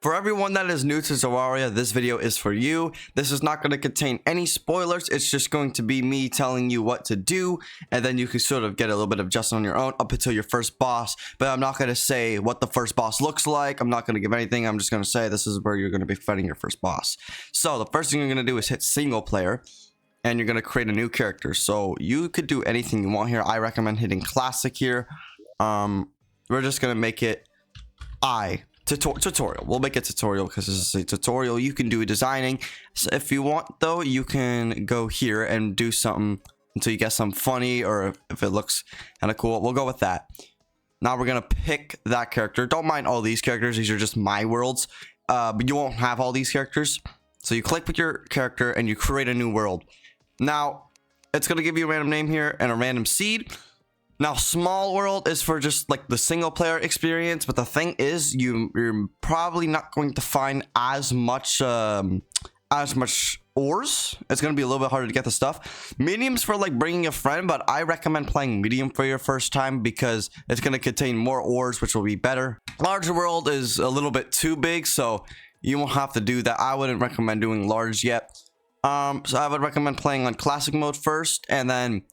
For everyone that is new to Terraria, this video is for you. This is not going to contain any spoilers. It's just going to be me telling you what to do, and then you can sort of get a little bit of adjustment on your own up until your first boss. But I'm not going to say what the first boss looks like. I'm not going to give anything. I'm just going to say this is where you're going to be fighting your first boss. So the first thing you're going to do is hit single player, and you're going to create a new character. So you could do anything you want here. I recommend hitting classic here. We're just going to make it tutorial. We'll make it tutorial because this is a tutorial. You can do designing. So if you want though, you can go here and do something until you get something funny, or if it looks kind of cool, we'll go with that. Now we're gonna pick that character. Don't mind all these characters, these are just my worlds, but you won't have all these characters. So you click with your character and you create a new world. Now it's gonna give you a random name here and a random seed. Now, small world is for just like the single player experience, but the thing is, you're probably not going to find as much ores. It's going to be a little bit harder to get the stuff. Medium's for like bringing a friend, but I recommend playing medium for your first time because it's going to contain more ores, which will be better. Larger world is a little bit too big, so you won't have to do that. I wouldn't recommend doing large yet. So I would recommend playing on classic mode first, and then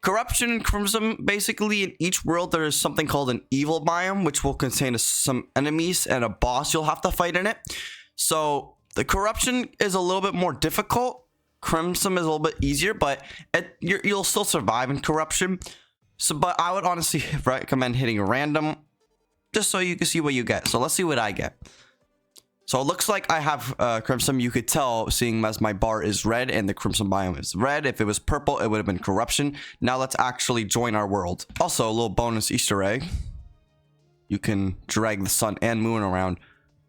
Corruption and Crimson. Basically, in each world there is something called an evil biome, which will contain some enemies and a boss you'll have to fight in it. So the Corruption is a little bit more difficult. Crimson is a little bit easier, but you'll still survive in Corruption. So, but I would honestly recommend hitting random just so you can see what you get. So let's see what I get. So it looks like I have Crimson. You could tell seeing as my bar is red and the Crimson biome is red. If it was purple, it would have been Corruption. Now let's actually join our world. Also, a little bonus Easter egg. You can drag the sun and moon around,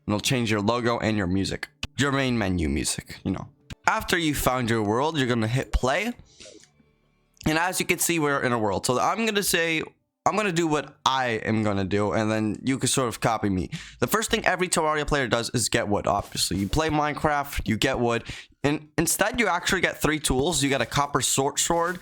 and it'll change your logo and your music. Your main menu music, you know. After you found your world, you're going to hit play. And as you can see, we're in a world. So I'm going to do what I am going to do, and then you can sort of copy me. The first thing every Terraria player does is get wood, obviously. You play Minecraft, you get wood, and instead you actually get 3 tools. You get a copper sword,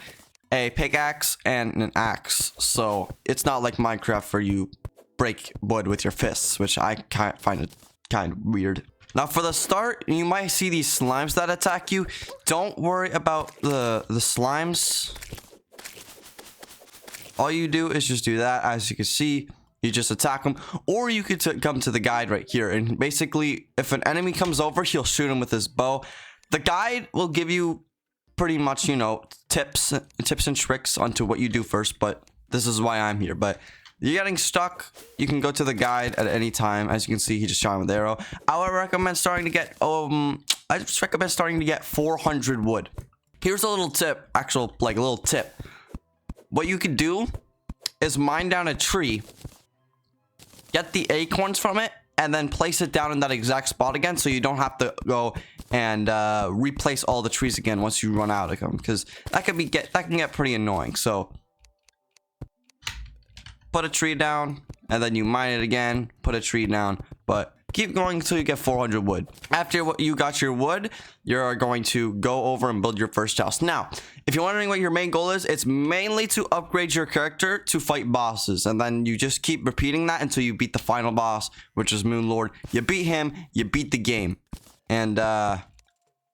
a pickaxe, and an axe. So it's not like Minecraft where you break wood with your fists, which I find it kind of weird. Now for the start, you might see these slimes that attack you. Don't worry about the slimes. All you do is just do that. As you can see, you just attack them, or you could come to the guide right here, and basically if an enemy comes over, he'll shoot him with his bow. The guide will give you pretty much, you know, tips and tricks onto what you do first, but this is why I'm here. But you're getting stuck, you can go to the guide at any time. As you can see, he just shot him with the arrow. I would recommend starting to get 400 wood. Here's a little tip, a little tip. What you could do is mine down a tree, get the acorns from it, and then place it down in that exact spot again, so you don't have to go and replace all the trees again once you run out of them, because that can get pretty annoying. So put a tree down, and then you mine it again, put a tree down, but keep going until you get 400 wood. After you got your wood, you're going to go over and build your first house. Now, if you're wondering what your main goal is, it's mainly to upgrade your character to fight bosses. And then you just keep repeating that until you beat the final boss, which is Moon Lord. You beat him, you beat the game. And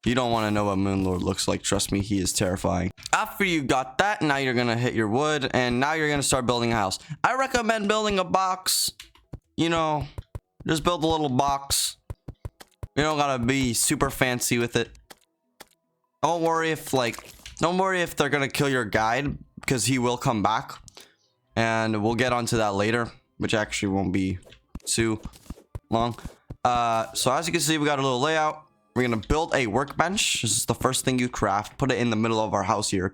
you don't want to know what Moon Lord looks like. Trust me, he is terrifying. After you got that, now you're going to hit your wood, and now you're going to start building a house. I recommend building a box, you know. Just build a little box. You don't gotta be super fancy with it. Don't worry if they're gonna kill your guide, because he will come back, and we'll get onto that later, which actually won't be too long. So as you can see, we got a little layout. We're gonna build a workbench. This is the first thing you craft. Put it in the middle of our house here,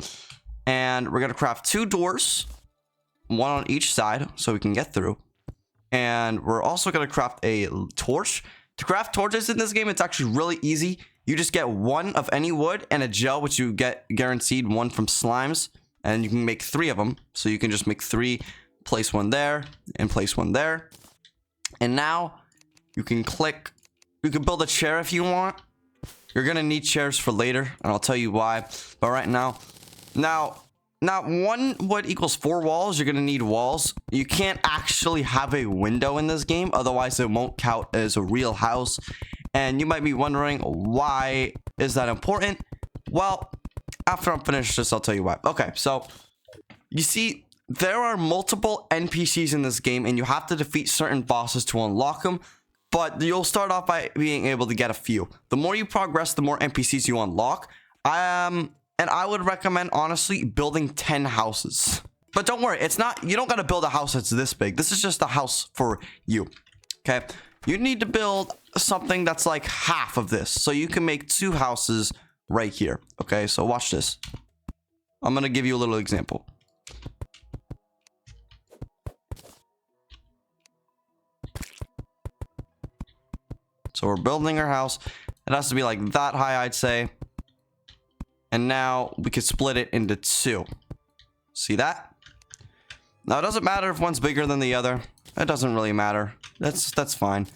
and we're gonna craft 2 doors, one on each side, so we can get through. And we're also going to craft a torch. To craft torches in this game, it's actually really easy. You just get 1 of any wood and a gel, which you get guaranteed 1 from slimes. And you can make 3 of them. So you can just make 3, place 1 there, and place 1 there. And now you can build a chair if you want. You're going to need chairs for later, and I'll tell you why. But right now, Now, 1 wood equals 4 walls. You're going to need walls. You can't actually have a window in this game. Otherwise, it won't count as a real house. And you might be wondering, why is that important? Well, after I'm finished this, I'll tell you why. Okay, so you see, there are multiple NPCs in this game, and you have to defeat certain bosses to unlock them. But you'll start off by being able to get a few. The more you progress, the more NPCs you unlock. And I would recommend, honestly, building 10 houses. But don't worry, it's not, you don't gotta build a house that's this big. This is just a house for you, okay? You need to build something that's like half of this. So you can make 2 houses right here, okay? So watch this. I'm gonna give you a little example. So we're building our house. It has to be like that high, I'd say. And now we could split it into 2. See that? Now it doesn't matter if one's bigger than the other. It doesn't really matter. That's fine.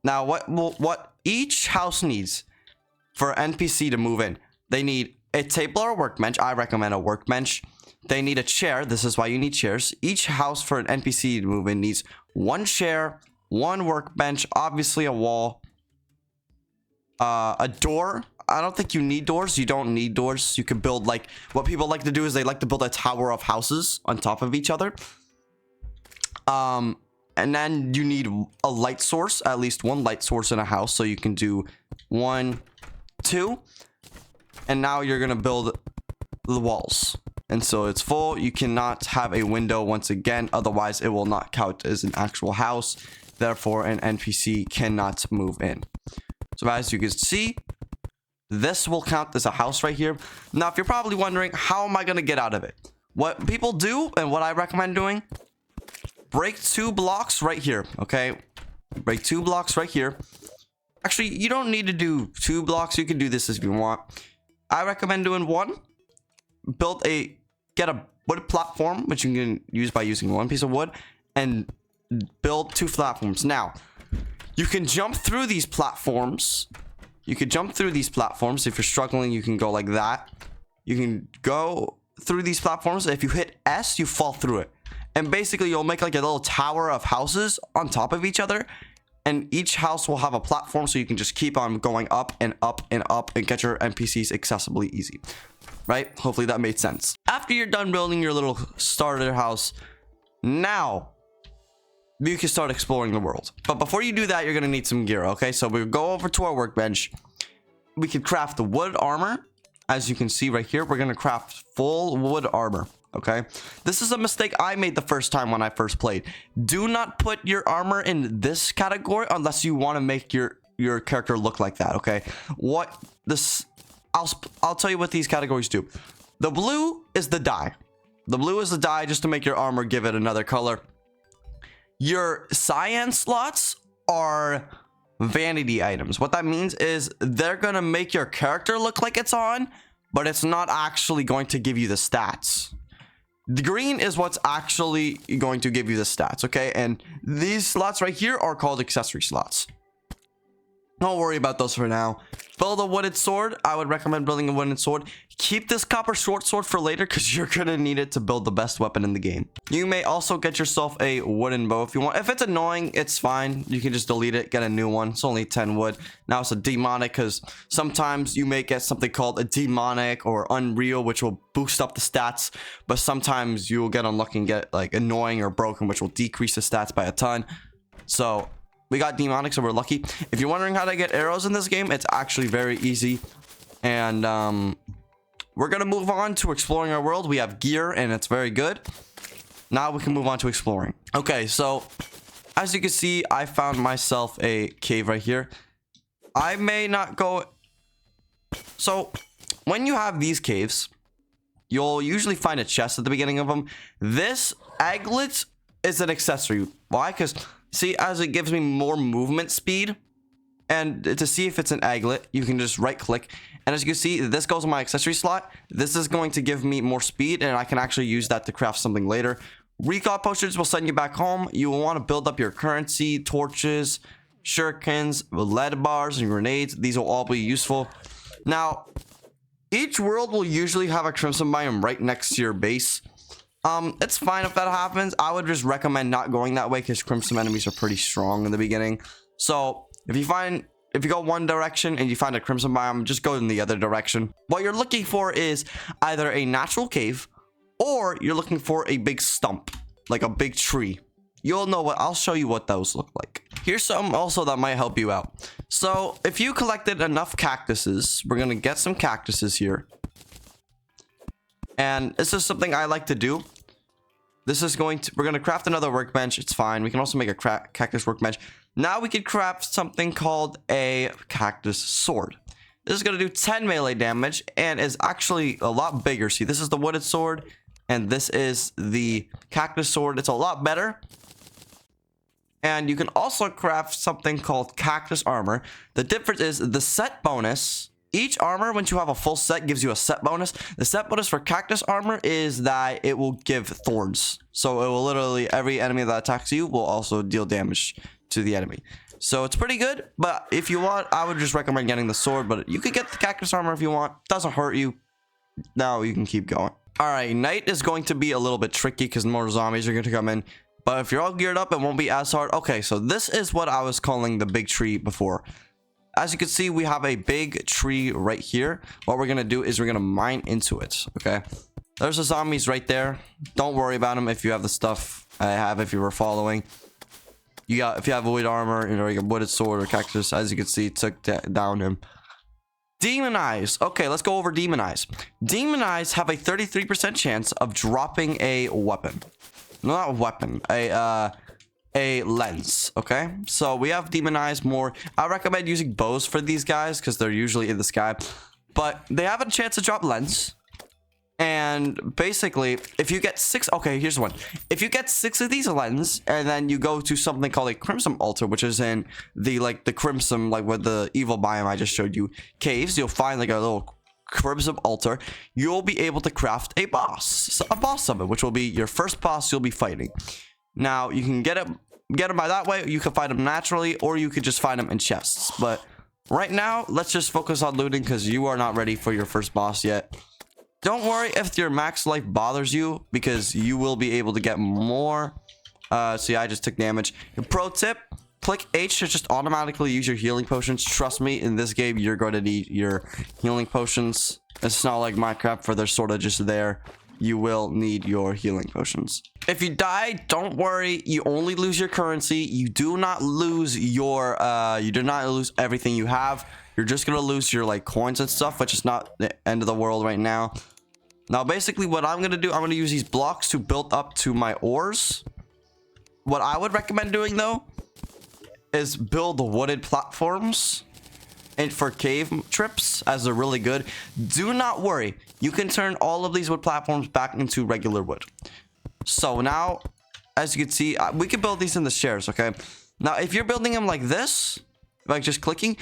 Now what each house needs for an NPC to move in, they need a table or a workbench. I recommend a workbench. They need a chair. This is why you need chairs. Each house for an NPC to move in needs 1 chair, 1 workbench, obviously a wall, a door. I don't think you need doors. You don't need doors. You can build, like, what people like to do is they like to build a tower of houses on top of each other. And then you need a light source, at least 1 light source in a house. So you can do 1, 2. And now you're going to build the walls. And so it's full. You cannot have a window once again. Otherwise, it will not count as an actual house. Therefore, an NPC cannot move in. So as you can see, this will count as a house right here. Now, if you're probably wondering, how am I going to get out of it? What people do and what I recommend doing, break 2 blocks right here, okay? Break 2 blocks right here. Actually, you don't need to do 2 blocks. You can do this if you want. I recommend doing 1. Get a wood platform, which you can use by using 1 piece of wood, and build 2 platforms. Now, you can jump through these platforms. You could jump through these platforms. If you're struggling, you can go like that. You can go through these platforms. If you hit S, you fall through it. And basically, you'll make like a little tower of houses on top of each other. And each house will have a platform, so you can just keep on going up and up and up and get your NPCs accessibly easy. Right? Hopefully that made sense. After you're done building your little starter house, now you can start exploring the world. But before you do that, you're going to need some gear, okay? So we'll go over to our workbench. We can craft the wood armor. As you can see right here, we're going to craft full wood armor, okay? This is a mistake I made the first time when I first played. Do not put your armor in this category unless you want to make your character look like that, okay? I'll tell you what these categories do. The blue is the dye. The blue is the dye just to make your armor give it another color. Your cyan slots are vanity items. What that means is they're going to make your character look like it's on, but it's not actually going to give you the stats. The green is what's actually going to give you the stats, okay? And these slots right here are called accessory slots. Don't worry about those for now. Build a wooden sword. I would recommend building a wooden sword. Keep this copper short sword for later because you're going to need it to build the best weapon in the game. You may also get yourself a wooden bow if you want. If it's annoying, it's fine. You can just delete it, get a new one. It's only 10 wood. Now it's a demonic because sometimes you may get something called a demonic or unreal, which will boost up the stats. But sometimes you will get unlucky and get like annoying or broken, which will decrease the stats by a ton. So we got demonic, so we're lucky. If you're wondering how to get arrows in this game, it's actually very easy. And we're going to move on to exploring our world. We have gear, and it's very good. Now we can move on to exploring. Okay, so as you can see, I found myself a cave right here. I may not go... So when you have these caves, you'll usually find a chest at the beginning of them. This aglet is an accessory. Why? Because... see, as it gives me more movement speed, and to see if it's an aglet, you can just right click. And as you can see, this goes in my accessory slot. This is going to give me more speed, and I can actually use that to craft something later. Recall potions will send you back home. You will want to build up your currency, torches, shurikens, lead bars, and grenades. These will all be useful. Now, Each world will usually have a crimson biome right next to your base. It's fine if that happens. I would just recommend not going that way because crimson enemies are pretty strong in the beginning. So if you go one direction and you find a crimson biome, just go in the other direction. What you're looking for is either a natural cave or you're looking for a big stump, like a big tree. You'll know what I'll show you what those look like. Here's something also that might help you out. So if you collected enough cactuses, we're gonna get some cactuses here. And this is something I like to do. We're gonna craft another workbench. It's fine. We can also make a cactus workbench. Now we can craft something called a cactus sword. This is gonna do 10 melee damage and is actually a lot bigger. See, this is the wooded sword and this is the cactus sword. It's a lot better. And you can also craft something called cactus armor. The difference is the set bonus. Each armor, once you have a full set, gives you a set bonus. The set bonus for cactus armor is that it will give thorns. So it will literally, every enemy that attacks you will also deal damage to the enemy. So it's pretty good. But if you want, I would just recommend getting the sword. But you could get the cactus armor if you want. Doesn't hurt you. Now you can keep going. All right, night is going to be a little bit tricky because more zombies are going to come in. But if you're all geared up, it won't be as hard. Okay, so this is what I was calling the big tree before. As you can see, we have a big tree right here. What we're going to do is we're going to mine into it, okay? There's the zombies right there. Don't worry about them if you have the stuff I have, if you were following. If you have wood armor, you know, like a wooded sword or cactus, as you can see, took down him. Demon Eyes. Okay, let's go over Demon Eyes. Demon Eyes have a 33% chance of dropping a weapon. Not a weapon, a lens. Okay, so we have Demon Eyes more. I recommend using bows for these guys because they're usually in the sky, but they have a chance to drop lens. And basically, if you get 6, okay, here's one. If you get 6 of these lens, and then you go to something called a crimson altar, which is in the crimson, like with the evil biome I just showed you, caves, you'll find like a little crimson altar. You'll be able to craft a boss summon, which will be your first boss you'll be fighting. Now you can get him by that way. You can find him naturally, or you could just find him in chests. But right now, let's just focus on looting because you are not ready for your first boss yet. Don't worry if your max life bothers you because you will be able to get more. See, I just took damage. Pro tip: click H to just automatically use your healing potions. Trust me, in this game, you're going to need your healing potions. It's not like Minecraft where they're sort of just there. You will need your healing potions. If you die, don't worry. You only lose your currency. You do not lose your, you do not lose everything you have. You're just going to lose your, like, coins and stuff, which is not the end of the world right now. Now, basically, what I'm going to do, I'm going to use these blocks to build up to my ores. What I would recommend doing, though, is build wooded platforms and for cave trips, as they're really good. Do not worry, you can turn all of these wood platforms back into regular wood. So now, as you can see, we can build these in the shares. Okay, now if you're building them like this, like just click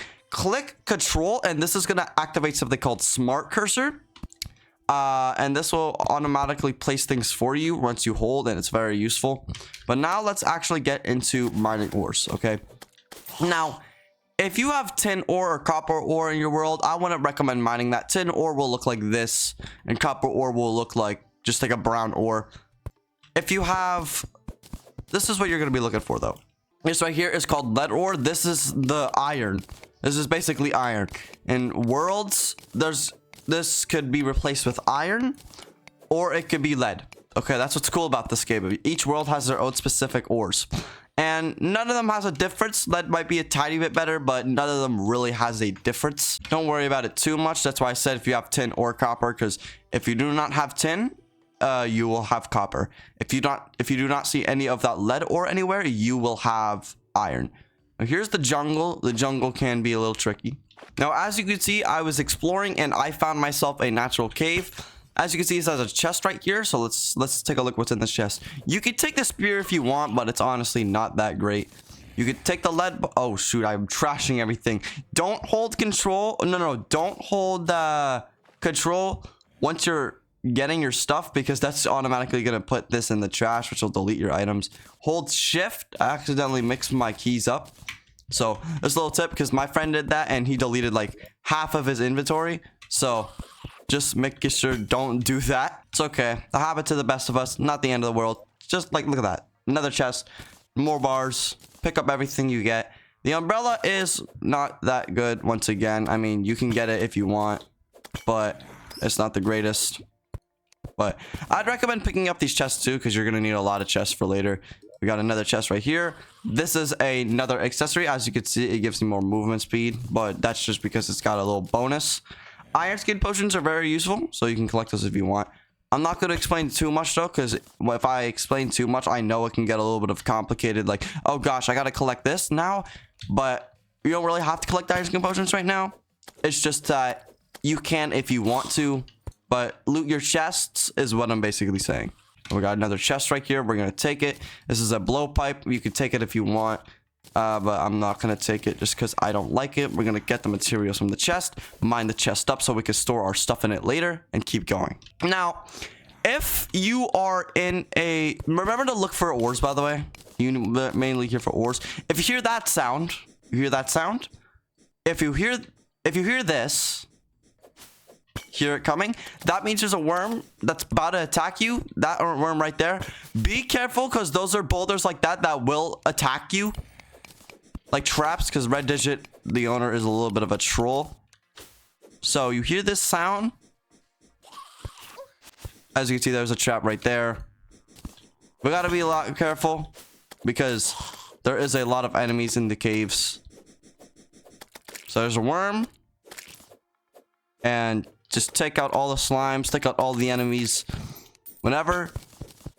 control, and this is going to activate something called smart cursor. And this will automatically place things for you once you hold, and it's very useful. But now let's actually get into mining ores. Okay, now if you have tin ore or copper ore in your world, I wouldn't recommend mining that. Tin ore will look like this, and copper ore will look like just like a brown ore. If you have, this is what you're going to be looking for, though. This right here is called lead ore. This is the iron. This is basically iron. In worlds, this could be replaced with iron, or it could be lead. Okay, that's what's cool about this game. Each world has their own specific ores, and none of them has a difference. Lead might be a tiny bit better, but none of them really has a difference. Don't worry about it too much. That's why I said if you have tin or copper, because if you do not have tin, you will have copper. If you do not see any of that lead ore anywhere, you will have iron. Now here's the jungle. The jungle can be a little tricky. Now, as you can see, I was exploring and I found myself a natural cave. As you can see, it has a chest right here. So let's take a look what's in this chest. You can take the spear if you want, but it's honestly not that great. You could take the lead. Oh shoot, I'm trashing everything. Don't hold control. No, don't hold control once you're getting your stuff, because that's automatically going to put this in the trash, which will delete your items. Hold shift. I accidentally mixed my keys up. So this little tip, because my friend did that and he deleted like half of his inventory. So Just make sure don't do that. It's okay. The habit to the best of us. Not the end of the world. Just like, look at that. Another chest. More bars. Pick up everything you get. The umbrella is not that good once again. I mean, you can get it if you want, but it's not the greatest. But I'd recommend picking up these chests too, because you're going to need a lot of chests for later. We got another chest right here. This is another accessory. As you can see, it gives you more movement speed, but that's just because it's got a little bonus. Iron skin potions are very useful, so you can collect those if you want. I'm not going to explain too much though, because if I explain too much, I know it can get a little bit of complicated. Like, oh gosh, I got to collect this now, but you don't really have to collect iron skin potions right now. It's just that you can if you want to, but loot your chests is what I'm basically saying. We got another chest right here. We're going to take it. This is a blowpipe. You can take it if you want, but I'm not going to take it just because I don't like it. We're going to get the materials from the chest, mine the chest up so we can store our stuff in it later and keep going. Now, if you are in a... Remember to look for ores, by the way. You mainly here for ores. If you hear that sound, If you hear this... Hear it coming, that means there's a worm that's about to attack you. That worm right there, be careful, because those are boulders like that will attack you like traps, because Red Digit, the owner, is a little bit of a troll. So you hear this sound, as you can see, there's a trap right there. We got to be a lot careful because there is a lot of enemies in the caves. So there's a worm, and just take out all the slimes, take out all the enemies. Whenever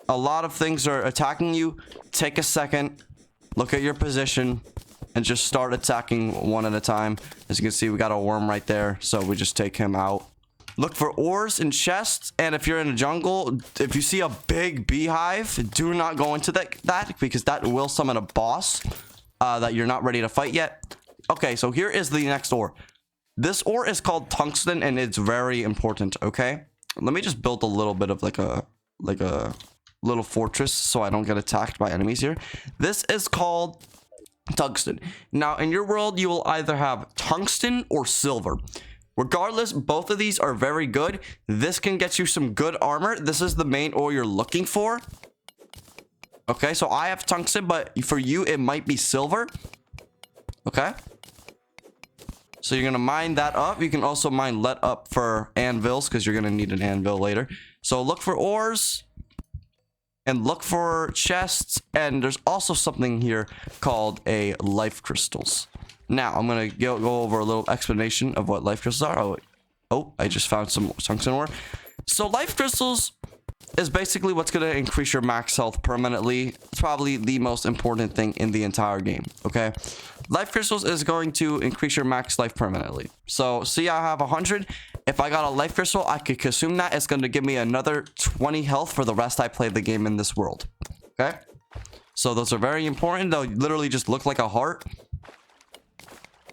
a lot of things are attacking you, take a second, look at your position, and just start attacking one at a time. As you can see, we got a worm right there, so we just take him out. Look for ores in chests, and if you're in a jungle, if you see a big beehive, do not go into that because that will summon a boss that you're not ready to fight yet. Okay, so here is the next ore. This ore is called tungsten, and it's very important, okay? Let me just build a little bit of like a little fortress so I don't get attacked by enemies here. This is called tungsten. Now, in your world, you will either have tungsten or silver. Regardless, both of these are very good. This can get you some good armor. This is the main ore you're looking for. Okay, so I have tungsten, but for you, it might be silver. Okay. So you're going to mine that up. You can also mine lead up for anvils because you're going to need an anvil later. So look for ores and look for chests. And there's also something here called a life crystals. Now I'm going to go over a little explanation of what life crystals are. Oh, I just found some tungsten ore. So life crystals is basically what's going to increase your max health permanently. It's probably the most important thing in the entire game. Okay. Life crystals is going to increase your max life permanently. So see, I have 100. If I got a life crystal, I could consume that. It's going to give me another 20 health for the rest I play the game in this world. Okay. So those are very important. They'll literally just look like a heart.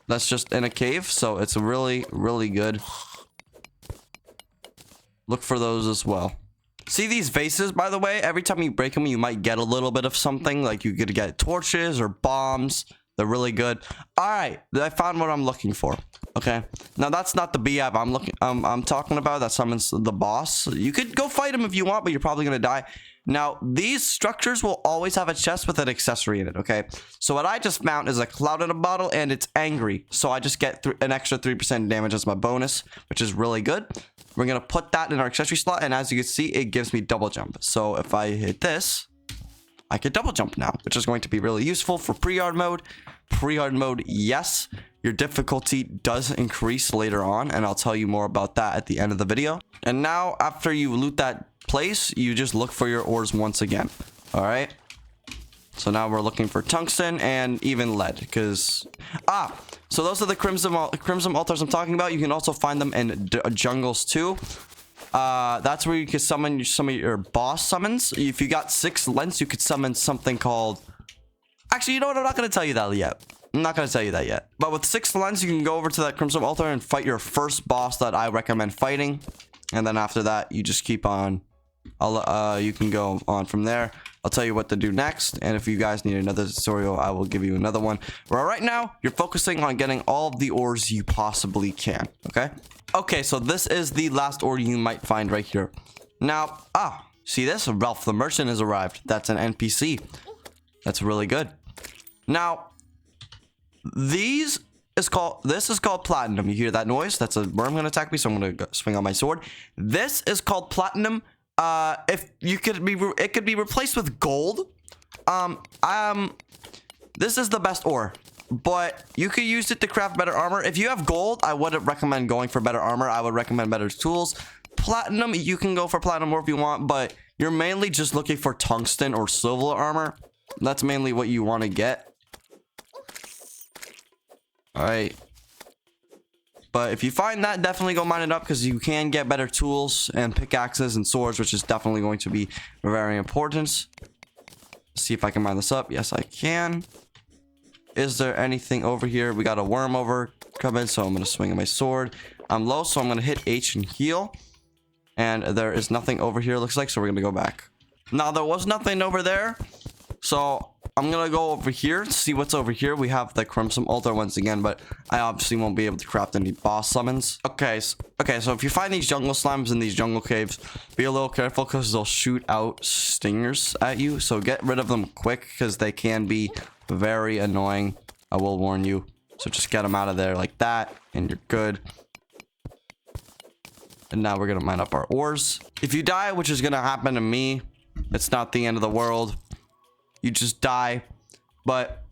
That's just in a cave. So it's really, really good. Look for those as well. See these vases, by the way, every time you break them, you might get a little bit of something. Like you could get torches or bombs. They're really good. All right, I found what I'm looking for. Okay, now that's not the beehive I'm talking about. That summons the boss. You could go fight him if you want, but you're probably gonna die. Now these structures will always have a chest with an accessory in it. Okay, so what I just found is a cloud in a bottle, and it's angry. So I just get an extra 3% damage as my bonus, which is really good. We're gonna put that in our accessory slot, and as you can see, it gives me double jump. So if I hit this, I can double jump now, which is going to be really useful for pre-hard mode. Pre-hard mode, yes, your difficulty does increase later on, and I'll tell you more about that at the end of the video. And now, after you loot that place, you just look for your ores once again. All right. So now we're looking for tungsten and even lead, because so those are the crimson altars I'm talking about. You can also find them in jungles too. That's where you can summon some of your boss summons. If you got 6 lens, you could summon something called... Actually, you know what? I'm not going to tell you that yet. I'm not going to tell you that yet. But with 6 lens, you can go over to that crimson altar and fight your first boss that I recommend fighting. And then after that, you just keep on You can go on from there. I'll tell you what to do next, and if you guys need another tutorial, I will give you another one. But right now, you're focusing on getting all of the ores you possibly can, okay? Okay, so this is the last ore you might find right here. Now, see this? Ralph the Merchant has arrived. That's an NPC. That's really good. Now, this is called platinum. You hear that noise? That's a worm gonna attack me, so I'm gonna swing on my sword. This is called platinum. It could be replaced with gold. This is the best ore, but you could use it to craft better armor. If you have gold, I wouldn't recommend going for better armor. I would recommend better tools. Platinum, you can go for platinum ore if you want, but you're mainly just looking for tungsten or silver armor. That's mainly what you want to get. All right. But if you find that, definitely go mine it up, because you can get better tools and pickaxes and swords, which is definitely going to be very important. See if I can mine this up. Yes, I can. Is there anything over here? We got a worm over coming, so I'm going to swing my sword. I'm low, so I'm going to hit H and heal. And there is nothing over here, looks like, so we're going to go back. Now, there was nothing over there, so I'm gonna go over here to see what's over here. We have the Crimson Altar once again, but I obviously won't be able to craft any boss summons. Okay, so if you find these jungle slimes in these jungle caves, be a little careful, because they'll shoot out stingers at you. So get rid of them quick, because they can be very annoying. I will warn you. So just get them out of there like that, and you're good. And now we're gonna mine up our ores. If you die, which is gonna happen to me, it's not the end of the world. You just die. But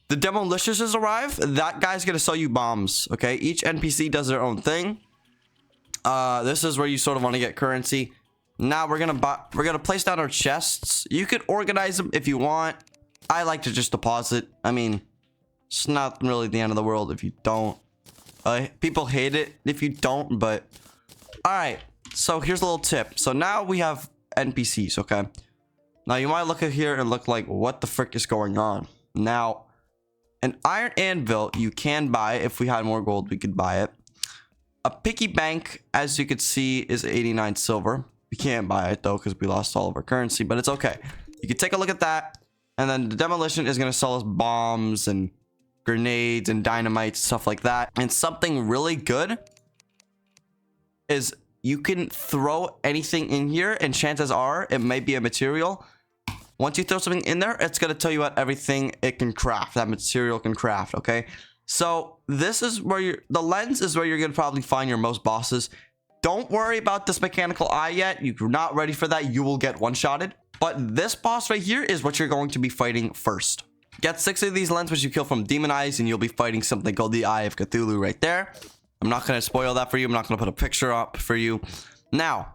the Demolicious has arrived. That guy's gonna sell you bombs. Okay, each NPC does their own thing. This is where you sort of want to get currency. Now we're gonna place down our chests. You could organize them if you want. I like to just deposit. I mean, it's not really the end of the world if you don't. People hate it if you don't, but all right. So here's a little tip. So now we have NPCs. Okay. Now, you might look at here and look like, what the frick is going on? Now, an iron anvil you can buy. If we had more gold, we could buy it. A piggy bank, as you can see, is 89 silver. We can't buy it, though, because we lost all of our currency, but it's okay. You can take a look at that. And then the demolition is going to sell us bombs and grenades and dynamite, stuff like that. And something really good is you can throw anything in here, and chances are it may be a material. Once you throw something in there, it's going to tell you what everything it can craft, that material can craft, okay? So this is where the lens is where you're going to probably find your most bosses. Don't worry about this mechanical eye yet. You're not ready for that. You will get one-shotted. But this boss right here is what you're going to be fighting first. Get 6 of these lens, which you kill from demon eyes, and you'll be fighting something called the Eye of Cthulhu right there. I'm not going to spoil that for you. I'm not going to put a picture up for you. Now,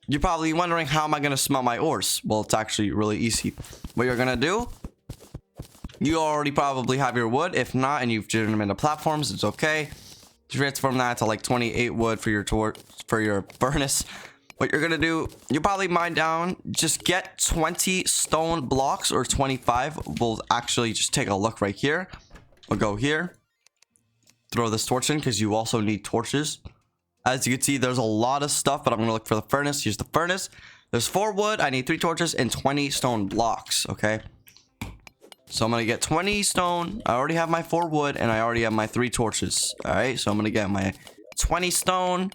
you're probably wondering, how am I going to smelt my ores? Well, it's actually really easy. What you're going to do, you already probably have your wood. If not, and you've turned them into platforms, it's okay. Transform that to like 28 wood for your furnace. What you're going to do, you probably mine down, just get 20 stone blocks or 25. We'll actually just take a look right here. We'll go here. Throw this torch in, because you also need torches. As you can see, there's a lot of stuff, but I'm going to look for the furnace. Here's the furnace. There's 4 wood. I need 3 torches and 20 stone blocks, okay? So I'm going to get 20 stone. I already have my 4 wood, and I already have my 3 torches, all right? So I'm going to get my 20 stone.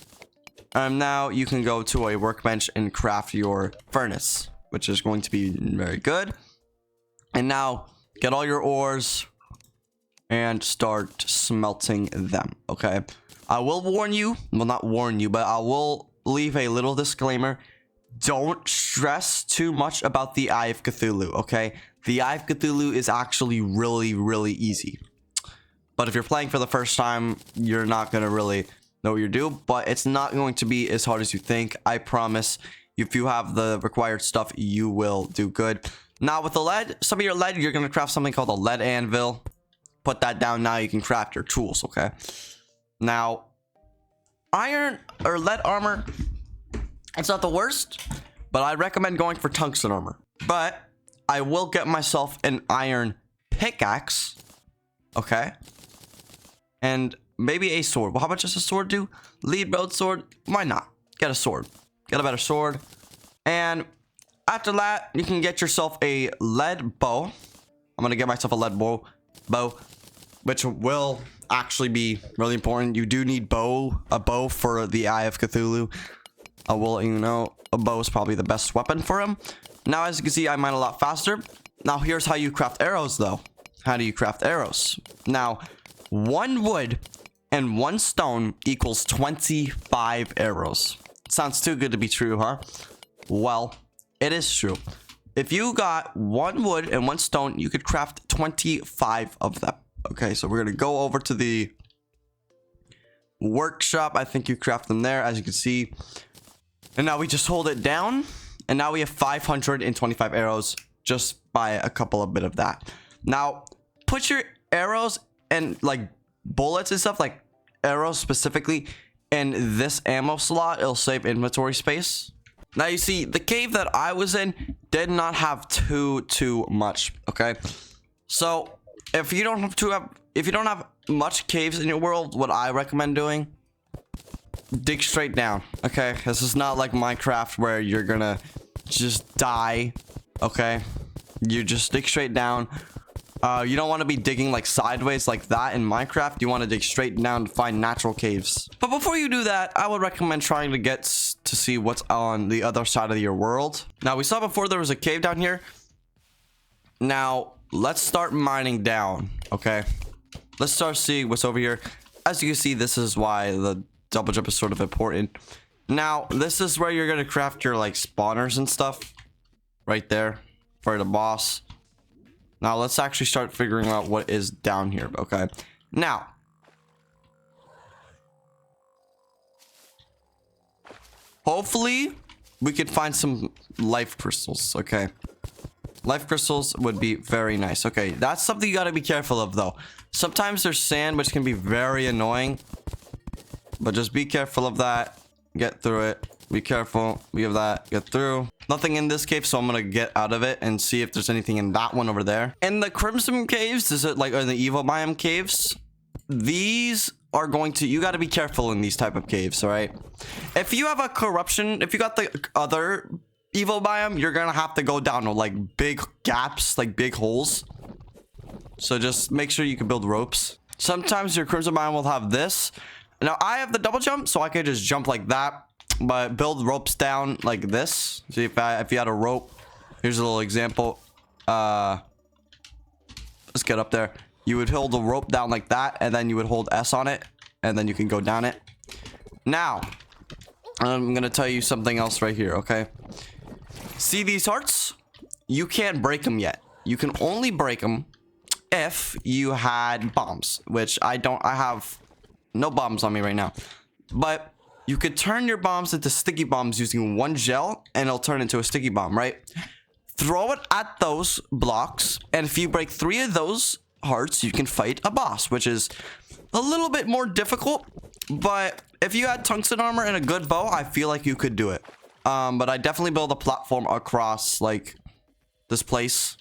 Now you can go to a workbench and craft your furnace, which is going to be very good. And now get all your ores and start smelting them, okay? I will warn you, well, not warn you, but I will leave a little disclaimer. Don't stress too much about the Eye of Cthulhu, okay? The Eye of Cthulhu is actually really, really easy. But if you're playing for the first time, you're not going to really know what you're doing. But it's not going to be as hard as you think. I promise. If you have the required stuff, you will do good. Now, with the lead, some of your lead, you're going to craft something called a lead anvil. Put that down. Now you can craft your tools, okay? Now, iron or lead armor, it's not the worst, but I recommend going for tungsten armor. But I will get myself an iron pickaxe, okay? And maybe a sword. Well, how much does a sword do? Lead broadsword? Why not? Get a sword. Get a better sword. And after that, you can get yourself a lead bow. I'm gonna get myself a lead bow, which will actually be really important. You do need a bow for the Eye of Cthulhu. I will let you know, a bow is probably the best weapon for him. Now, as you can see, I mine a lot faster. Now, here's how you craft arrows, though. How do you craft arrows? Now, 1 wood and 1 stone equals 25 arrows. Sounds too good to be true, huh? Well, it is true. If you got 1 wood and 1 stone, you could craft 25 of them. Okay, so we're gonna go over to the workshop. I think you craft them there, as you can see. And now we just hold it down, and now we have 525 arrows just by a couple of bit of that. Now, put your arrows and like bullets and stuff, like arrows specifically, in this ammo slot. It'll save inventory space. Now you see, the cave that I was in did not have too much. Okay, so if you don't have much caves in your world, what I recommend doing, dig straight down. Okay, this is not like Minecraft where you're gonna just die. Okay, you just dig straight down. You don't want to be digging like sideways like that in Minecraft. You want to dig straight down to find natural caves. But before you do that, I would recommend trying to get to see what's on the other side of your world. Now, we saw before there was a cave down here. Now, let's start mining down, okay? Let's start seeing what's over here. As you can see, this is why the double jump is sort of important. Now, this is where you're going to craft your like spawners and stuff. Right there for the boss. Now, let's actually start figuring out what is down here, okay? Now, hopefully, we could find some life crystals, okay? Life crystals would be very nice. Okay, that's something you gotta be careful of, though. Sometimes there's sand, which can be very annoying. But just be careful of that. Get through it. Be careful. We have that. Get through. Nothing in this cave, so I'm gonna get out of it and see if there's anything in that one over there. In the Crimson Caves, is it like, or the Evil Biome Caves? These are going to, you gotta be careful in these type of caves, all right? If you have a corruption, if you got the other Evil Biome, you're gonna have to go down to like big gaps, like big holes. So just make sure you can build ropes. Sometimes your Crimson Biome will have this. Now, I have the double jump, so I can just jump like that. But build ropes down like this. See, if you had a rope, here's a little example. Let's get up there. You would hold the rope down like that, and then you would hold S on it, and then you can go down it. Now, I'm gonna tell you something else right here, okay? See these hearts? You can't break them yet. You can only break them if you had bombs, which I don't. I have no bombs on me right now, but you could turn your bombs into sticky bombs using 1 gel, and it'll turn into a sticky bomb, right? Throw it at those blocks, and if you break 3 of those hearts, you can fight a boss, which is a little bit more difficult. But if you had tungsten armor and a good bow, I feel like you could do it. But I definitely build a platform across like this place,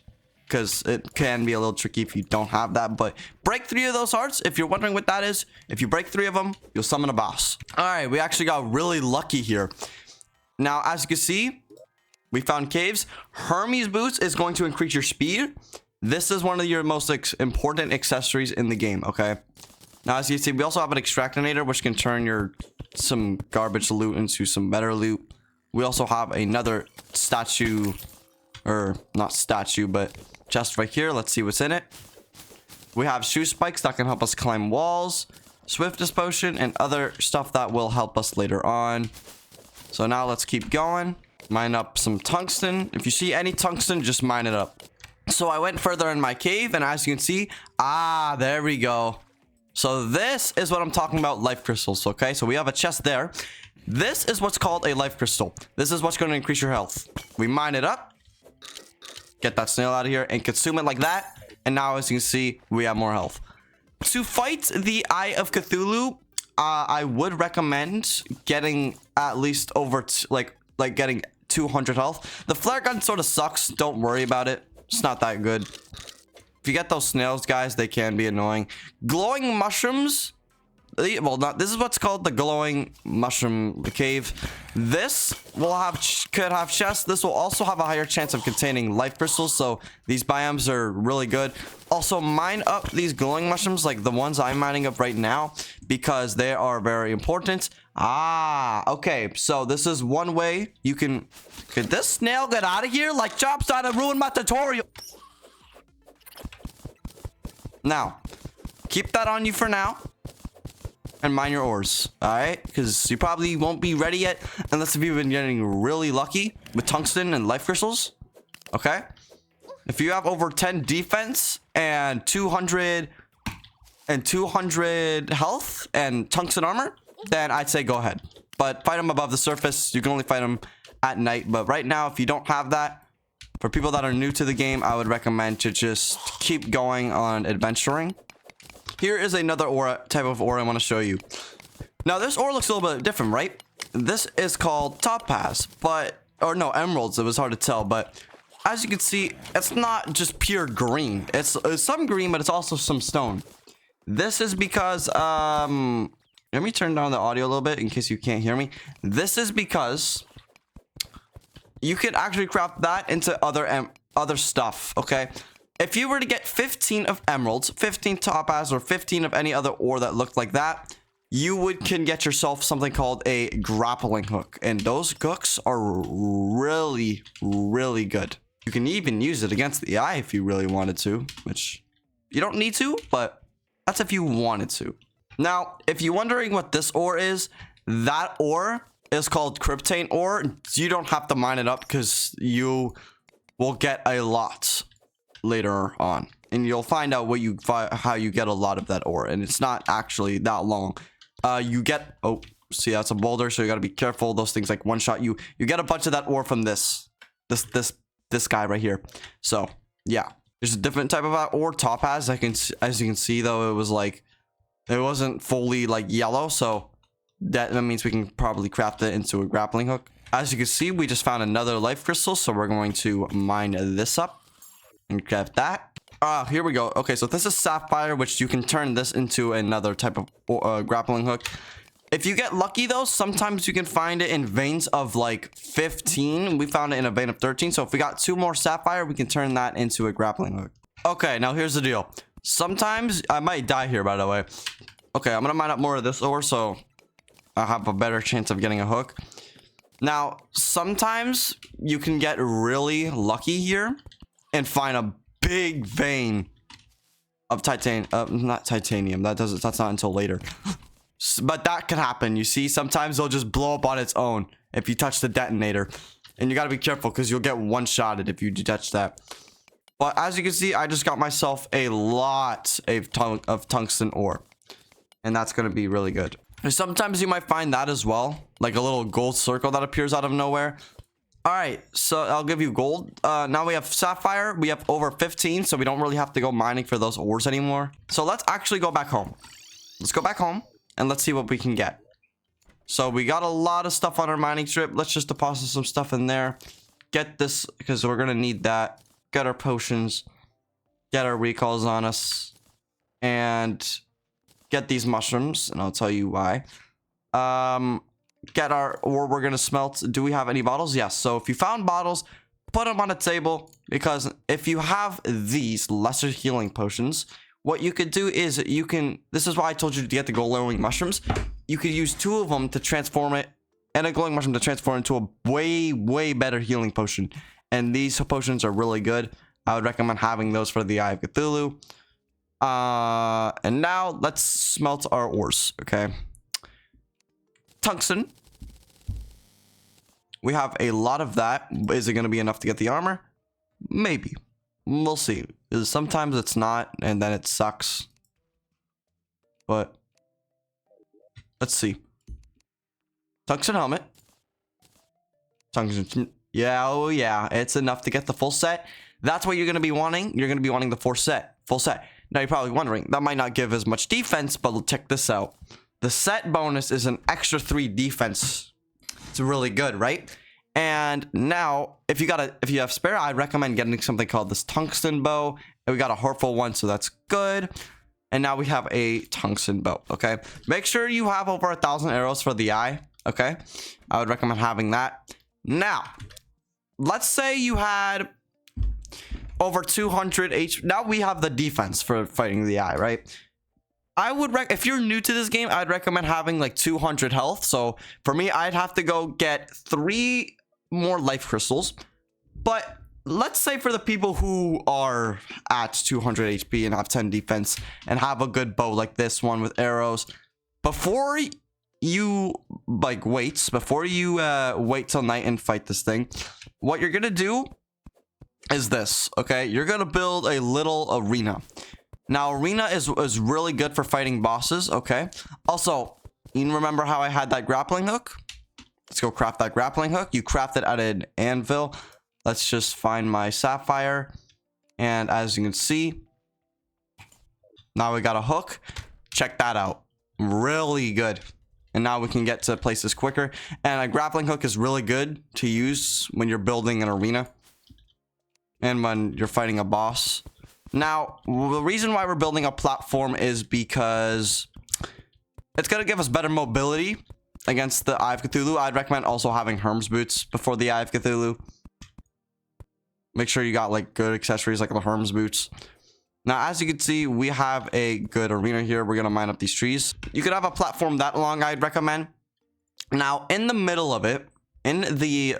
because it can be a little tricky if you don't have that. But break 3 of those hearts. If you're wondering what that is, if you break 3 of them, you'll summon a boss. All right, we actually got really lucky here. Now, as you can see, we found caves. Hermes boots is going to increase your speed. This is one of your most important accessories in the game, okay? Now, as you can see, we also have an extractinator, which can turn some garbage loot into some better loot. We also have another statue, or not statue, but chest right here. Let's see what's in it. We have shoe spikes that can help us climb walls, swiftness potion, and other stuff that will help us later on. So now let's keep going. Mine up some tungsten. If you see any tungsten, just mine it up. So I went further in my cave, and as you can see, there we go. So this is what I'm talking about, life crystals, okay? So we have a chest there. This is what's called a life crystal. This is what's going to increase your health. We mine it up, get that snail out of here, and consume it like that. And now, as you can see, we have more health. To fight the Eye of Cthulhu, I would recommend getting at least over like getting 200 health. The flare gun sort of sucks. Don't worry about it. It's not that good. If you get those snails, guys, they can be annoying. Glowing mushrooms well, not this is what's called the glowing mushroom cave. This will could have chests. This will also have a higher chance of containing life crystals, so these biomes are really good. Also, mine up these glowing mushrooms like the ones I'm mining up right now because they are very important. Okay, so this is one way you can. Could this snail get out of here? Like, Chop's trying to ruin my tutorial. Now, keep that on you for now. And mine your ores, alright? Because you probably won't be ready yet unless if you've been getting really lucky with tungsten and life crystals. Okay? If you have over 10 defense and 200 health and tungsten armor, then I'd say go ahead. But fight them above the surface. You can only fight them at night. But right now, if you don't have that, for people that are new to the game, I would recommend to just keep going on adventuring. Here is another type of ore I want to show you. Now, this ore looks a little bit different, right? This is called topaz, or no, emeralds. It was hard to tell, but as you can see, it's not just pure green. It's some green, but it's also some stone. This is because, let me turn down the audio a little bit in case you can't hear me. This is because you could actually craft that into other stuff, okay? If you were to get 15 of emeralds, 15 topaz, or 15 of any other ore that looked like that, you can get yourself something called a grappling hook. And those hooks are really, really good. You can even use it against the eye if you really wanted to, which you don't need to, but that's if you wanted to. Now, if you're wondering what this ore is, that ore is called cryptane ore. You don't have to mine it up because you will get a lot later on, and you'll find out how you get a lot of that ore, and it's not actually that long. You get see, that's a boulder, so you got to be careful. Those things like one shot you get a bunch of that ore from this guy right here. So yeah, there's a different type of ore, topaz. As you can see though, it wasn't fully like yellow, so that means we can probably craft it into a grappling hook. As you can see, we just found another life crystal, so we're going to mine this up and craft that. Here we go. Okay, so this is sapphire, which you can turn this into another type of grappling hook. If you get lucky though, sometimes you can find it in veins of like 15. We found it in a vein of 13. So if we got 2 more sapphire, we can turn that into a grappling hook. Okay, now here's the deal. Sometimes I might die here, by the way. Okay, I'm gonna mine up more of this ore so I have a better chance of getting a hook. Now, sometimes you can get really lucky here and find a big vein of not titanium. That's not until later. But that could happen. You see, sometimes they'll just blow up on its own if you touch the detonator. And you gotta be careful because you'll get one-shotted if you touch that. But as you can see, I just got myself a lot of tungsten ore. And that's gonna be really good. And sometimes you might find that as well. Like a little gold circle that appears out of nowhere. Alright, so I'll give you gold. Now we have sapphire. We have over 15, so we don't really have to go mining for those ores anymore. So let's actually go back home. Let's go back home, and let's see what we can get. So we got a lot of stuff on our mining strip. Let's just deposit some stuff in there. Get this, because we're going to need that. Get our potions. Get our recalls on us. And get these mushrooms, and I'll tell you why. Get our ore we're gonna smelt. Do we have any bottles? Yes. So if you found bottles, put them on a table, because if you have these lesser healing potions, what you could do is this is why I told you to get the glowing mushrooms. You could use 2 of them to transform it, and a glowing mushroom to transform into a way better healing potion. And these potions are really good. I would recommend having those for the Eye of Cthulhu. And now let's smelt our ores. Okay. Tungsten. We have a lot of that. Is it going to be enough to get the armor? Maybe. We'll see. Sometimes it's not, and then it sucks. But let's see. Tungsten helmet. Tungsten. Yeah, oh yeah. It's enough to get the full set. That's what you're going to be wanting. You're going to be wanting the full set. Now you're probably wondering, that might not give as much defense, but check this out. The set bonus is an extra 3 defense. It's really good, right? And now, if you have spare, I'd recommend getting something called this tungsten bow. And we got a hurtful one, so that's good. And now we have a tungsten bow. Okay, make sure you have over 1,000 arrows for the eye. Okay, I would recommend having that. Now, let's say you had over 200 HP. Now we have the defense for fighting the eye, right? I would if you're new to this game, I'd recommend having like 200 health. So for me, I'd have to go get 3 more life crystals. But let's say for the people who are at 200 HP and have 10 defense and have a good bow like this one with arrows, before you wait till night and fight this thing, what you're gonna do is this. Okay, you're gonna build a little arena. Now, arena is really good for fighting bosses, okay? Also, you remember how I had that grappling hook? Let's go craft that grappling hook. You craft it at an anvil. Let's just find my sapphire. And as you can see, now we got a hook. Check that out. Really good. And now we can get to places quicker. And a grappling hook is really good to use when you're building an arena and when you're fighting a boss. Now, the reason why we're building a platform is because it's going to give us better mobility against the Eye of Cthulhu. I'd recommend also having Herm's boots before the Eye of Cthulhu. Make sure you got like good accessories like the Herm's boots. Now, as you can see, we have a good arena here. We're going to mine up these trees. You could have a platform that long, I'd recommend. Now, in the middle of it, in the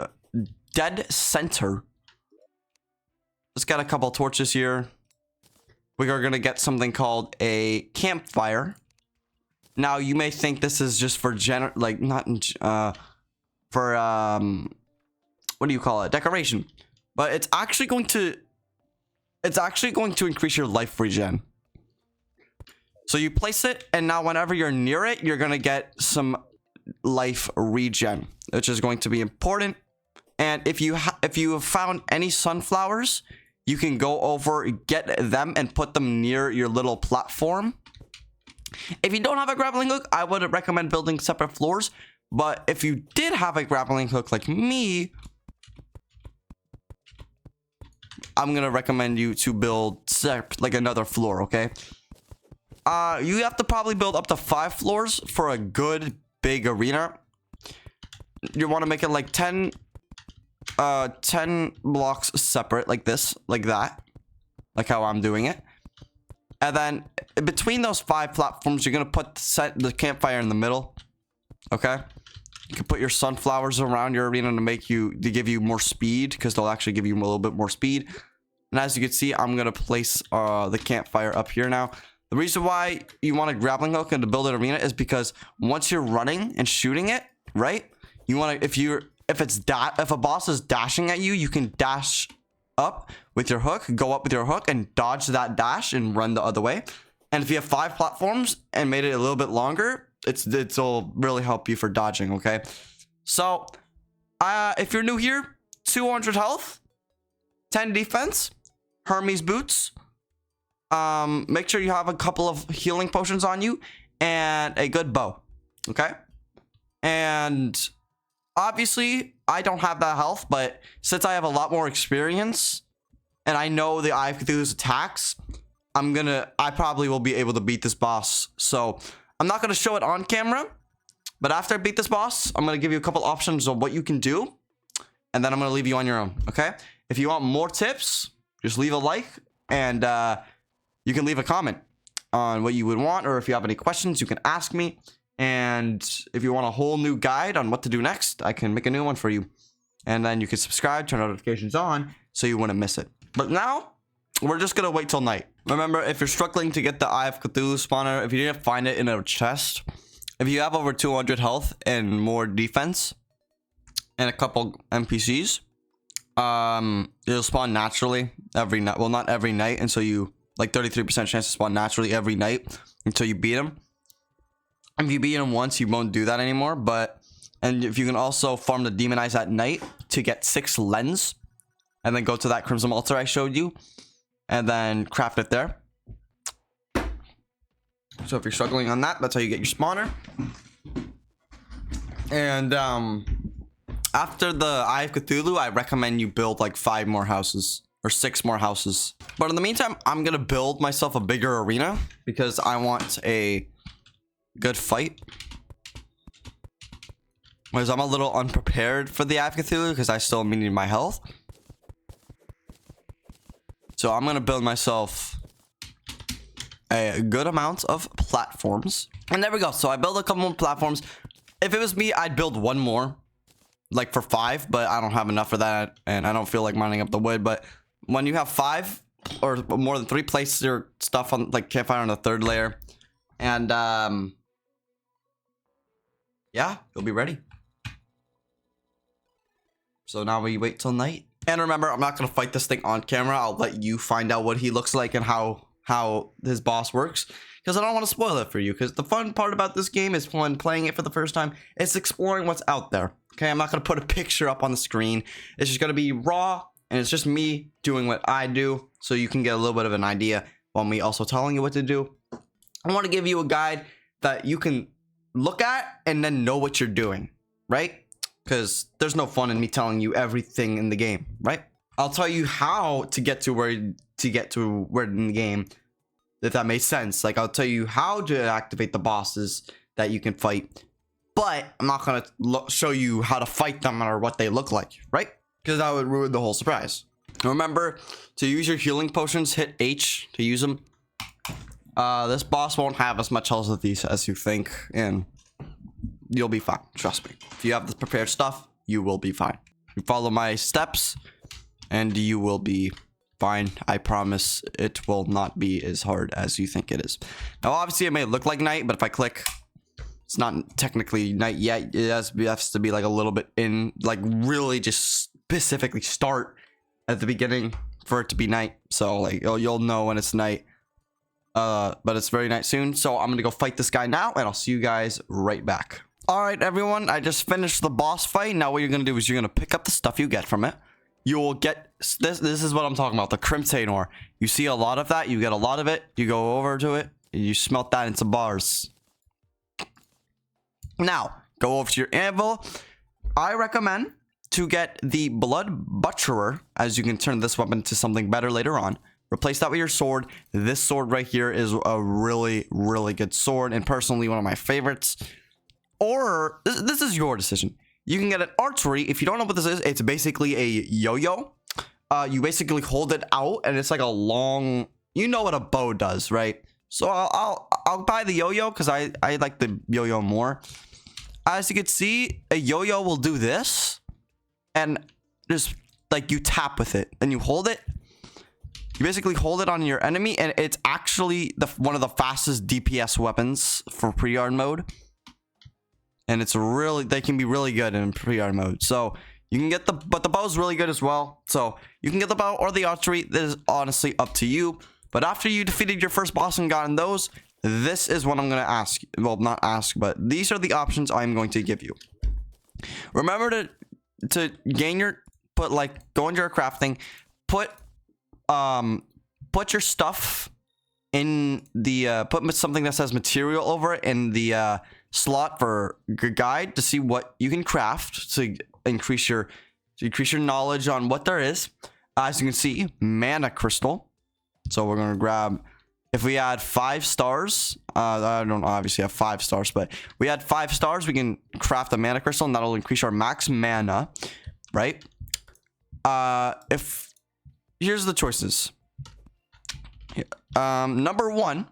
dead center, let's get a couple torches here. We are going to get something called a campfire. Now, you may think this is just for what do you call it? Decoration. But it's actually going to increase your life regen. So you place it, and now whenever you're near it, you're going to get some life regen, which is going to be important. And if you have found any sunflowers, you can go over, get them, and put them near your little platform. If you don't have a grappling hook, I would recommend building separate floors. But if you did have a grappling hook like me, I'm going to recommend you to build like another floor, okay? You have to probably build up to 5 floors for a good big arena. You want to make it like 10 blocks separate, like this, like that, like how I'm doing it. And then between those 5 platforms, you're gonna put the campfire in the middle. Okay, you can put your sunflowers around your arena to give you more speed, because they'll actually give you a little bit more speed. And as you can see, I'm gonna place the campfire up here now. The reason why you want a grappling hook and to build an arena is because once you're running and shooting it, right? You want to, if a boss is dashing at you, you can dash up with your hook, go up with your hook, and dodge that dash and run the other way. And if you have 5 platforms and made it a little bit longer, it'll really help you for dodging. Okay, so if you're new here, 200 health, 10 defense, Hermes boots. Make sure you have a couple of healing potions on you and a good bow. Okay, and obviously, I don't have that health, but since I have a lot more experience and I know the Eye of Cthulhu's attacks, I probably will be able to beat this boss. So I'm not going to show it on camera, but after I beat this boss, I'm going to give you a couple options of what you can do, and then I'm going to leave you on your own, okay? If you want more tips, just leave a like, and you can leave a comment on what you would want, or if you have any questions, you can ask me. And if you want a whole new guide on what to do next, I can make a new one for you. And then you can subscribe, turn notifications on, so you wouldn't miss it. But now, we're just going to wait till night. Remember, if you're struggling to get the Eye of Cthulhu spawner, if you didn't find it in a chest, if you have over 200 health and more defense, and a couple NPCs, it'll spawn naturally every night. Well, not every night, and so you, like 33% chance to spawn naturally every night until you beat them. If you beat him once, you won't do that anymore. And if you can also farm the demon eyes at night to get 6 lens, and then go to that crimson altar I showed you, and then craft it there. So if you're struggling on that, that's how you get your spawner. And after the Eye of Cthulhu, I recommend you build like 5 more houses or or 6 more houses. But in the meantime, I'm gonna build myself a bigger arena because I want a good fight. Whereas I'm a little unprepared for the Eye of Cthulhu because I still need my health. So I'm gonna build myself a good amount of platforms. And there we go. So I built a couple more platforms. If it was me, I'd build one more, like for 5, but I don't have enough for that, and I don't feel like mining up the wood. But when you have 5 or more than 3, place your stuff on like campfire on the 3rd layer, and yeah, you'll be ready. So now we wait till night. And remember, I'm not gonna fight this thing on camera. I'll let you find out what he looks like and how his boss works, because I don't want to spoil it for you. Because the fun part about this game is when playing it for the first time, it's exploring what's out there. Okay, I'm not gonna put a picture up on the screen. It's just gonna be raw, and it's just me doing what I do, so you can get a little bit of an idea while me also telling you what to do. I want to give you a guide that you can look at and then know what you're doing, right? Because there's no fun in me telling you everything in the game, right? I'll tell you how to get to where in the game, if that makes sense. Like, I'll tell you how to activate the bosses that you can fight, but I'm not gonna show you how to fight them or what they look like, right? Because that would ruin the whole surprise. Remember to use your healing potions. Hit H to use them. This boss won't have as much health as you think, and you'll be fine. Trust me. If you have the prepared stuff, you will be fine. You follow my steps, and you will be fine. I promise it will not be as hard as you think it is. Now, obviously, it may look like night, but if I click, it's not technically night yet. It has to be like a little bit in, like really just specifically start at the beginning for it to be night. So like you'll know when it's night. But it's very night soon. So I'm gonna go fight this guy now, and I'll see you guys right back. All right, everyone. I just finished the boss fight. Now what you're gonna do is you're gonna pick up the stuff you get from it. You will get this. This is what I'm talking about. The crimson ore. You see a lot of that. You get a lot of it. You go over to it, and you smelt that into bars. Now go over to your anvil. I recommend to get the blood butcherer, as you can turn this weapon to something better later on. Replace that with your sword. This sword right here is a really, really good sword, and personally one of my favorites. Or this is your decision. You can get an archery. If you don't know what this is, it's basically a yo-yo. You basically hold it out, and it's like a long. You know what a bow does, right? So I'll buy the yo-yo because I like the yo-yo more. As you can see, a yo-yo will do this, and just like you tap with it, and you hold it. You basically hold it on your enemy, and it's actually one of the fastest DPS weapons for pre-hard mode. And it's really, they can be really good in pre-hard mode. So you can get but the bow is really good as well. So you can get the bow or the archery. That is honestly up to you. But after you defeated your first boss and gotten those, this is what I'm going to ask. Well, not ask, but these are the options I'm going to give you. Remember to gain your, go into your crafting, put your stuff in the, put something that says material over it in the, slot for guide to see what you can craft to increase your knowledge on what there is. As you can see, mana crystal. So we're gonna grab, if we add 5 stars, I don't obviously have 5 stars, but we add 5 stars, we can craft a mana crystal, and that'll increase our max mana, right? Here's the choices. Number 1.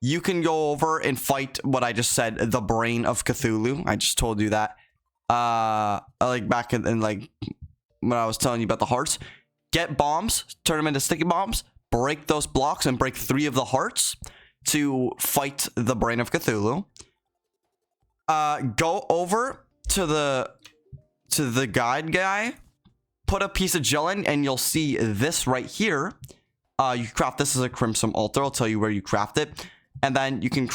You can go over and fight what I just said, the brain of Cthulhu. I just told you that. Like back in like when I was telling you about the hearts. Get bombs, turn them into sticky bombs, break those blocks, and break 3 of the hearts to fight the brain of Cthulhu. Go over to the guide guy, put a piece of gel in, and you'll see this right here. You craft this as a crimson altar. I'll tell you where you craft it. And then you can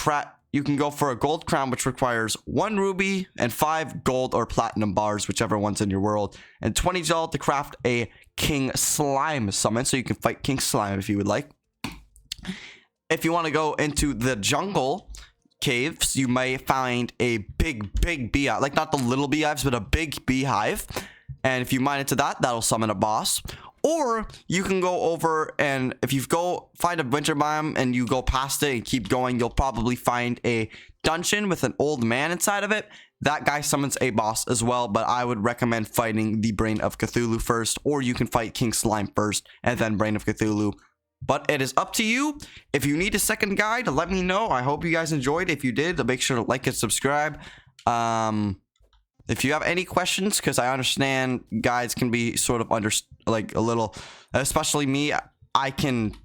go for a gold crown, which requires 1 ruby and 5 gold or platinum bars, whichever one's in your world, and 20 gel to craft a king slime summon. So you can fight king slime if you would like. If you want to go into the jungle caves, you may find a big beehive, like not the little beehives, but a big beehive. And if you mine into that, that'll summon a boss. Or you can go over, and if you go find a winter biome and you go past it and keep going, you'll probably find a dungeon with an old man inside of it. That guy summons a boss as well, but I would recommend fighting the Brain of Cthulhu first, or you can fight King Slime first and then Brain of Cthulhu. But it is up to you. If you need a second guide, let me know. I hope you guys enjoyed. If you did, make sure to like and subscribe. If you have any questions, because I understand guides can be sort of like a little, especially me, I can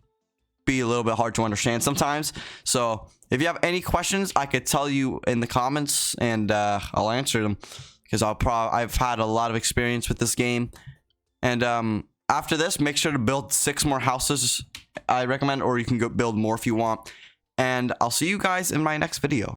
be a little bit hard to understand sometimes. So if you have any questions, I could tell you in the comments, and I'll answer them, because I've had a lot of experience with this game. And after this, make sure to build 6 more houses, I recommend, or you can go build more if you want. And I'll see you guys in my next video.